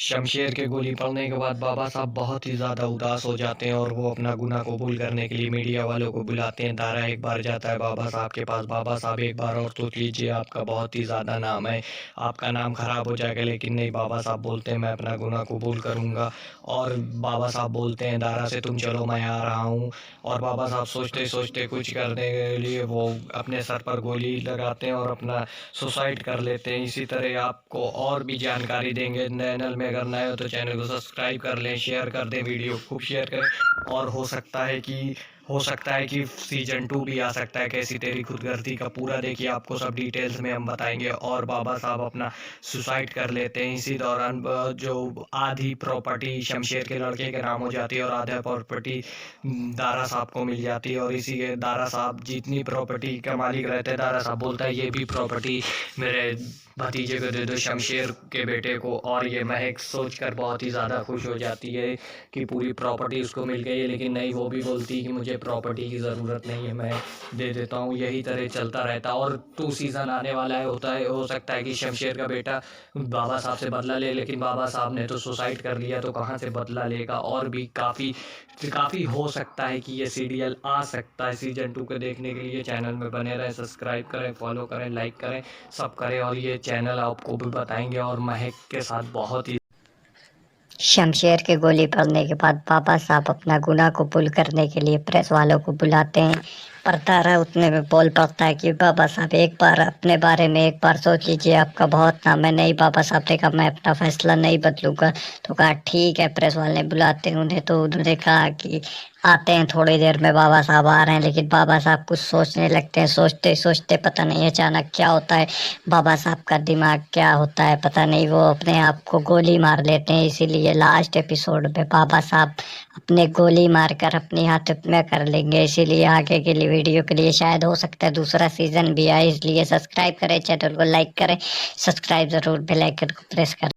शमशेर के गोली पड़ने के बाद बाबा साहब बहुत ही ज़्यादा उदास हो जाते हैं और वो अपना गुनाह कबूल करने के लिए मीडिया वालों को बुलाते हैं। दारा एक बार जाता है बाबा साहब के पास। बाबा साहब एक बार और सोच लीजिए, आपका बहुत ही ज़्यादा नाम है, आपका नाम खराब हो जाएगा। लेकिन नहीं, बाबा साहब बोलते हैं मैं अपना गुनाह कबूल करूँगा। और बाबा साहब बोलते हैं दारा से, तुम चलो मैं आ रहा हूँ। और बाबा साहब सोचते सोचते कुछ करने के लिए वो अपने सर पर गोली लगाते हैं और अपना सुसाइड कर लेते हैं। इसी तरह आपको और भी जानकारी देंगे। चैनल में अगर नए हो तो चैनल को सब्सक्राइब कर लें, शेयर कर दें, वीडियो खूब शेयर करें। और हो सकता है कि सीजन 2 भी आ सकता है, कैसी तेरी खुदगर्जी का पूरा देखिए, आपको सब डिटेल्स में हम बताएंगे। और बाबा साहब अपना सुसाइड कर लेते हैं। इसी दौरान जो आधी प्रॉपर्टी शमशेर के लड़के के नाम हो जाती है और आधा प्रॉपर्टी दारा साहब को मिल जाती है। और इसी के दारा साहब जितनी प्रॉपर्टी का मालिक रहते हैं, दारा साहब बोलता है ये भी प्रॉपर्टी मेरे भतीजे को दे दो, शमशेर के बेटे को। और ये महक सोचकर बहुत ही ज़्यादा खुश हो जाती है कि पूरी प्रॉपर्टी उसको मिल गई है। लेकिन नहीं, वो भी बोलती है कि मुझे प्रॉपर्टी की ज़रूरत नहीं है, मैं दे देता हूँ। यही तरह चलता रहता और 2 सीज़न आने वाला है। हो सकता है कि शमशेर का बेटा बाबा साहब से बदला ले, लेकिन बाबा साहब ने तो सुसाइड कर लिया, तो कहाँ से बदला लेगा। और भी काफ़ी काफ़ी हो सकता है कि ये सीरियल आ सकता है। सीजन 2 को देखने के लिए चैनल में बने रहें, सब्सक्राइब करें, फॉलो करें, लाइक करें, सब करें। और ये चैनल आपको भी बताएंगे। और महक के साथ बहुत ही शमशेर के गोली पड़ने के बाद बाबा साहब अपना गुनाह कबूल करने के लिए प्रेस वालों को बुलाते हैं। पर तारा उतने में बोल पड़ता है कि बाबा साहब एक बार अपने बारे में एक बार सोच लीजिए, आपका बहुत नाम है। नहीं, बाबा साहब ने कहा मैं अपना फैसला नहीं बदलूंगा। तो कहा ठीक है। प्रेस वाले बुलाते हैं उन्हें, तो उन्होंने कहा कि आते हैं थोड़ी देर में। बाबा साहब आ रहे हैं, लेकिन बाबा साहब कुछ सोचने लगते हैं। सोचते सोचते पता नहीं अचानक क्या होता है, बाबा साहब का दिमाग क्या होता है पता नहीं, वो अपने आप को गोली मार लेते हैं। इसीलिए लास्ट एपिसोड में बाबा साहब अपने गोली मारकर अपनी हाथ में कर लेंगे। इसीलिए आगे के लिए वीडियो के लिए शायद हो सकता है दूसरा सीजन भी आए। इसलिए सब्सक्राइब करें, चैनल को लाइक करें, सब्सक्राइब जरूर, बेल आइकन को प्रेस करें।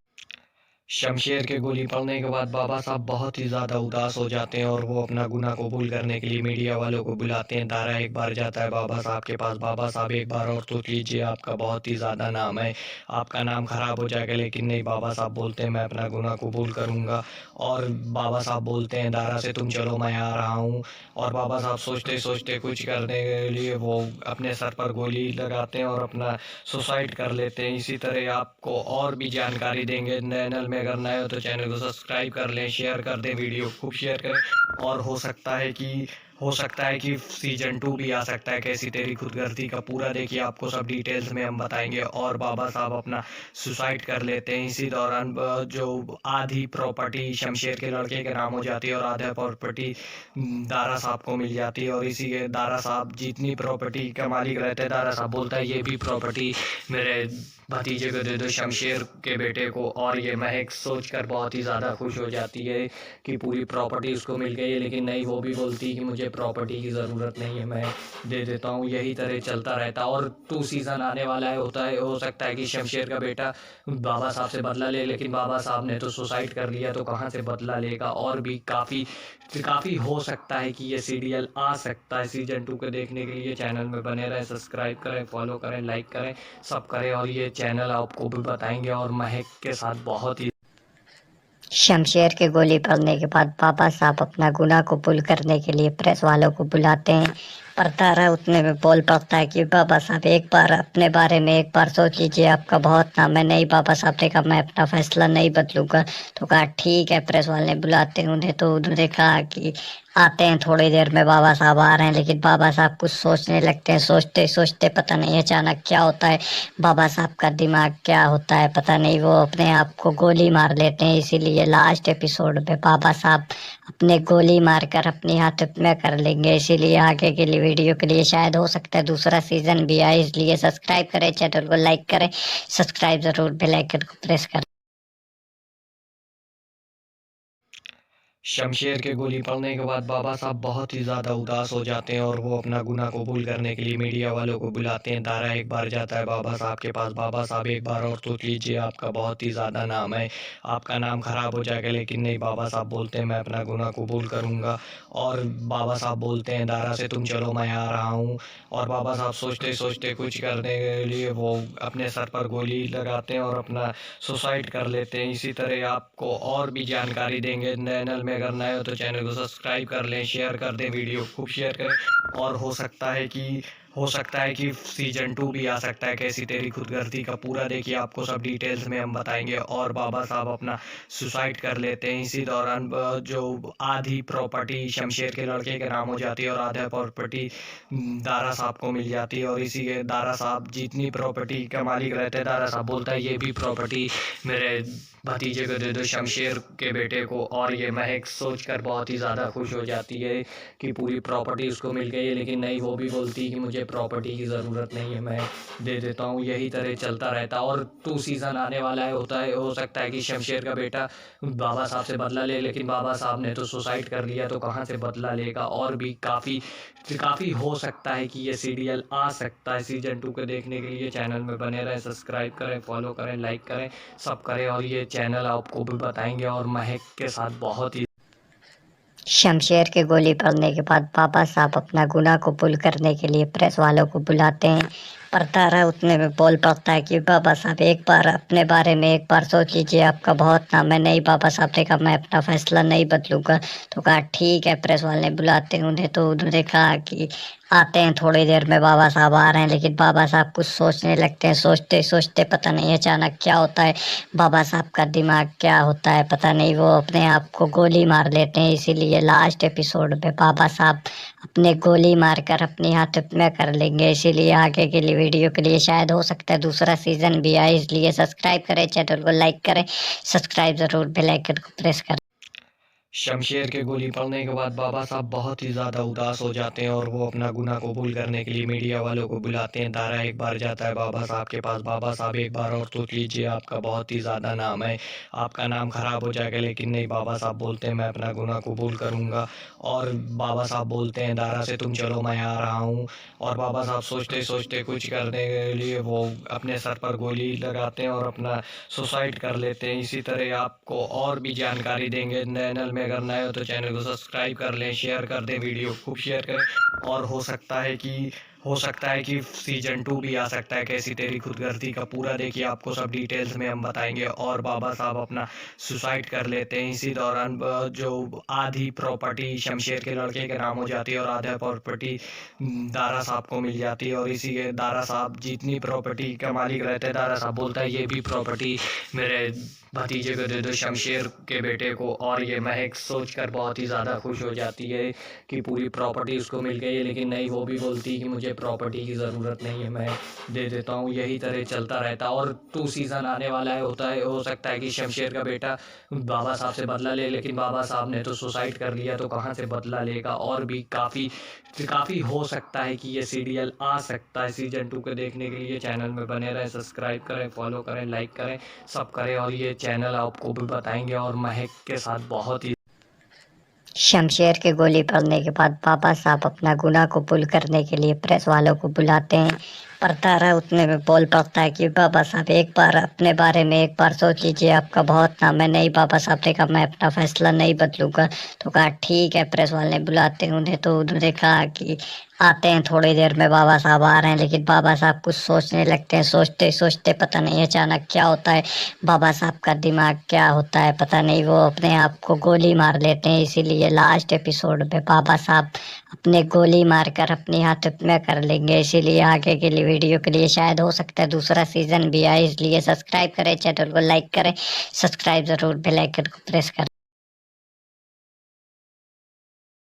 शमशेर के गोली पड़ने के बाद बाबा साहब बहुत ही ज़्यादा उदास हो जाते हैं और वो अपना गुनाह कबूल करने के लिए मीडिया वालों को बुलाते हैं। दारा एक बार जाता है बाबा साहब के पास। बाबा साहब एक बार और सोच लीजिए, आपका बहुत ही ज़्यादा नाम है, आपका नाम खराब हो जाएगा। लेकिन नहीं, बाबा साहब बोलते हैं मैं अपना गुनाह कबूल करूँगा। और बाबा साहब बोलते हैं दारा से, तुम चलो मैं आ रहा हूँ। और बाबा साहब सोचते सोचते कुछ करने के लिए वो अपने सर पर गोली लगाते हैं और अपना सुसाइड कर लेते हैं। इसी तरह आपको और भी जानकारी देंगे। चैनल में अगर नए हो तो चैनल को सब्सक्राइब कर लें, शेयर कर दें, वीडियो खूब शेयर करें। और हो सकता है कि सीजन 2 भी आ सकता है, कैसी तेरी खुदगर्जी का पूरा देखिए, आपको सब डिटेल्स में हम बताएंगे। और बाबा साहब अपना सुसाइड कर लेते हैं। इसी दौरान जो आधी प्रॉपर्टी शमशेर के लड़के के नाम हो जाती है और आधा प्रॉपर्टी दारा साहब को मिल जाती है। और इसी के दारा साहब जितनी प्रॉपर्टी का मालिक रहते हैं, दारा साहब बोलता है ये भी प्रॉपर्टी मेरे भतीजे को दे दो, शमशेर के बेटे को। और ये महक सोचकर बहुत ही ज़्यादा खुश हो जाती है कि पूरी प्रॉपर्टी उसको मिल गई है। लेकिन नहीं, वो भी बोलती है कि मुझे प्रॉपर्टी की ज़रूरत नहीं है, मैं दे देता हूँ। यही तरह चलता रहता और 2 सीज़न आने वाला है। हो सकता है कि शमशेर का बेटा बाबा साहब से बदला ले, लेकिन बाबा साहब ने तो सुसाइड कर लिया, तो कहाँ से बदला लेगा। और भी काफ़ी काफ़ी हो सकता है कि ये सीरियल आ सकता है। सीजन 2 को देखने के लिए चैनल में बने रहें, सब्सक्राइब करें, फॉलो करें, लाइक करें, सब करें। और ये चैनल आपको भी बताएंगे। और महक के साथ बहुत ही शमशेर के गोली पड़ने के बाद बाबा साहब अपना गुनाह कबूल करने के लिए प्रेस वालों को बुलाते हैं। पर तारा उतने में बोल पड़ता है कि बाबा साहब एक बार अपने बारे में एक बार सोच लीजिए, आपका बहुत नाम है। नहीं, बाबा साहब ने कहा मैं अपना फैसला नहीं बदलूंगा। तो कहा ठीक है। प्रेस वाले बुलाते हैं उन्हें, तो उन्होंने कहा कि आते हैं थोड़ी देर में। बाबा साहब आ रहे हैं, लेकिन बाबा साहब कुछ सोचने लगते हैं। सोचते सोचते पता नहीं अचानक क्या होता है, बाबा साहब का दिमाग क्या होता है पता नहीं, वो अपने आप को गोली मार लेते हैं। इसीलिए लास्ट एपिसोड में बाबा साहब अपने गोली मारकर अपनी हाथ में कर लेंगे। इसीलिए आगे के लिए वीडियो के लिए शायद हो सकता है दूसरा सीजन भी आए। इसलिए सब्सक्राइब करें, चैनल को लाइक करें, सब्सक्राइब जरूर, बेल आइकन को प्रेस करें। शमशेर के गोली पड़ने के बाद बाबा साहब बहुत ही ज़्यादा उदास हो जाते हैं और वो अपना गुनाह कबूल करने के लिए मीडिया वालों को बुलाते हैं। दारा एक बार जाता है बाबा साहब के पास, बाबा साहब एक बार और सोच लीजिए, आपका बहुत ही ज़्यादा नाम है, आपका नाम खराब हो जाएगा। लेकिन नहीं, बाबा साहब बोलते हैं मैं अपना गुनाह कबूल करूँगा। और बाबा साहब बोलते हैं दारा से तुम चलो मैं आ रहा हूँ। और बाबा साहब सोचते सोचते कुछ करने के लिए वो अपने सर पर गोली लगाते हैं और अपना सुसाइड कर लेते हैं। इसी तरह आपको और भी जानकारी देंगे। चैनल में अगर नए हो तो चैनल को सब्सक्राइब कर लें, शेयर कर दें, वीडियो खूब शेयर करें। और हो सकता है कि सीजन 2 भी आ सकता है। कैसी तेरी खुदगर्दी का पूरा देखिए, आपको सब डिटेल्स में हम बताएंगे। और बाबा साहब अपना सुसाइड कर लेते हैं। इसी दौरान जो आधी प्रॉपर्टी शमशेर के लड़के के नाम हो जाती है और आधा प्रॉपर्टी दारा साहब को मिल जाती है। और इसी के दारा साहब जितनी प्रॉपर्टी का मालिक रहते हैं, दारा साहब बोलता है ये भी प्रॉपर्टी मेरे भतीजे को दे दो, शमशेर के बेटे को। और ये महक सोचकर बहुत ही ज़्यादा खुश हो जाती है कि पूरी प्रॉपर्टी उसको मिल गई है। लेकिन नहीं, वो भी बोलती है कि मुझे प्रॉपर्टी की ज़रूरत नहीं है, मैं दे देता हूँ। यही तरह चलता रहता है और 2 सीज़न आने वाला है। हो सकता है कि शमशेर का बेटा बाबा साहब से बदला ले, लेकिन बाबा साहब ने तो सुसाइड कर लिया, तो कहाँ से बदला लेगा। और भी काफ़ी हो सकता है कि ये सीरियल आ सकता है। सीजन 2 को देखने के लिए चैनल में बने रहें, सब्सक्राइब करें, फॉलो करें, लाइक करें, सब करें। और ये चैनल आपको भी बताएंगे और महक के साथ बहुत ही शमशेर के गोली पड़ने के बाद बाबा साहब अपना गुनाह कबूल करने के लिए प्रेस वालों को बुलाते हैं, पर तारा उतने में बोल पड़ता है कि बाबा साहब एक बार अपने बारे में एक बार सोच लीजिए, आपका बहुत नाम है। नहीं, बाबा साहब ने कहा मैं अपना फैसला नहीं बदलूंगा। तो कहा ठीक है। प्रेस वाले बुलाते हैं उन्हें, तो उन्होंने कहा कि आते हैं थोड़ी देर में। बाबा साहब आ रहे हैं, लेकिन बाबा साहब कुछ सोचने लगते हैं। सोचते सोचते पता नहीं अचानक क्या होता है, बाबा साहब का दिमाग क्या होता है पता नहीं, वो अपने आप को गोली मार लेते हैं। इसीलिए लास्ट एपिसोड में बाबा साहब अपने गोली मारकर अपनी आत्महत्या कर लेंगे। इसीलिए आगे के लिए वीडियो के लिए शायद हो सकता है दूसरा सीजन भी आए। इसलिए सब्सक्राइब करें, चैनल को लाइक करें, सब्सक्राइब जरूर, बेल आइकन को प्रेस करें। शमशेर के गोली पड़ने के बाद बाबा साहब बहुत ही ज़्यादा उदास हो जाते हैं और वो अपना गुनाह कबूल करने के लिए मीडिया वालों को बुलाते हैं। दारा एक बार जाता है बाबा साहब के पास, बाबा साहब एक बार और सोच लीजिए, आपका बहुत ही ज़्यादा नाम है, आपका नाम खराब हो जाएगा। लेकिन नहीं, बाबा साहब बोलते हैं मैं अपना गुनाह कबूल करूँगा। और बाबा साहब बोलते हैं दारा से तुम चलो मैं आ रहा हूँ। और बाबा साहब सोचते सोचते कुछ करने के लिए वो अपने सर पर गोली लगाते हैं और अपना सुसाइड कर लेते हैं। इसी तरह आपको और भी जानकारी देंगे। चैनल में अगर नए हो तो चैनल को सब्सक्राइब कर लें, शेयर कर दें, वीडियो खूब शेयर करें। और हो सकता है कि सीजन 2 भी आ सकता है। कैसी तेरी खुदगर्दी का पूरा देखिए, आपको सब डिटेल्स में हम बताएंगे। और बाबा साहब अपना सुसाइड कर लेते हैं। इसी दौरान जो आधी प्रॉपर्टी शमशेर के लड़के के नाम हो जाती है और आधा प्रॉपर्टी दारा साहब को मिल जाती है। और इसी के दारा साहब जितनी प्रॉपर्टी का मालिक रहते हैं, दारा साहब बोलता है ये भी प्रॉपर्टी मेरे भतीजे को दे दो, शमशेर के बेटे को। और ये महक सोचकर बहुत ही ज़्यादा खुश हो जाती है कि पूरी प्रॉपर्टी उसको मिल गई है। लेकिन नहीं, वो भी बोलती है कि मुझे प्रॉपर्टी की ज़रूरत नहीं है, मैं दे देता हूँ। यही तरह चलता रहता है और 2 सीज़न आने वाला है। हो सकता है कि शमशेर का बेटा बाबा साहब से बदला ले, लेकिन बाबा साहब ने तो सुसाइड कर लिया, तो कहाँ से बदला लेगा। और भी काफ़ी हो सकता है कि ये सीरियल आ सकता है। सीजन 2 को देखने के लिए चैनल में बने रहें, सब्सक्राइब करें, फॉलो करें, लाइक करें, सब करें। और ये चैनल आपको भी बताएंगे और महक के साथ बहुत ही शमशेर के गोली पड़ने के बाद बाबा साहब अपना गुनाह कबूल करने के लिए प्रेस वालों को बुलाते हैं, पर तारा उतने में बोल पड़ता है कि बाबा साहब एक बार अपने बारे में एक बार सोच लीजिए, आपका बहुत नाम है। नहीं, बाबा साहब ने कहा मैं अपना फैसला नहीं बदलूंगा। तो कहा ठीक है। प्रेस वाले बुलाते हैं उन्हें, तो उन्होंने कहा कि आते हैं थोड़ी देर में। बाबा साहब आ रहे हैं, लेकिन बाबा साहब कुछ सोचने लगते हैं। सोचते सोचते पता नहीं अचानक क्या होता है, बाबा साहब का दिमाग क्या होता है पता नहीं, वो अपने आप को गोली मार लेते हैं। इसीलिए लास्ट एपिसोड में बाबा साहब अपने गोली मारकर अपनी आत्महत्या कर लेंगे। इसीलिए आगे के लिए वीडियो के लिए शायद हो सकता है दूसरा सीजन भी आए। इसलिए सब्सक्राइब करें, चैनल को लाइक करें, सब्सक्राइब जरूर, बेल आइकन को प्रेस करें।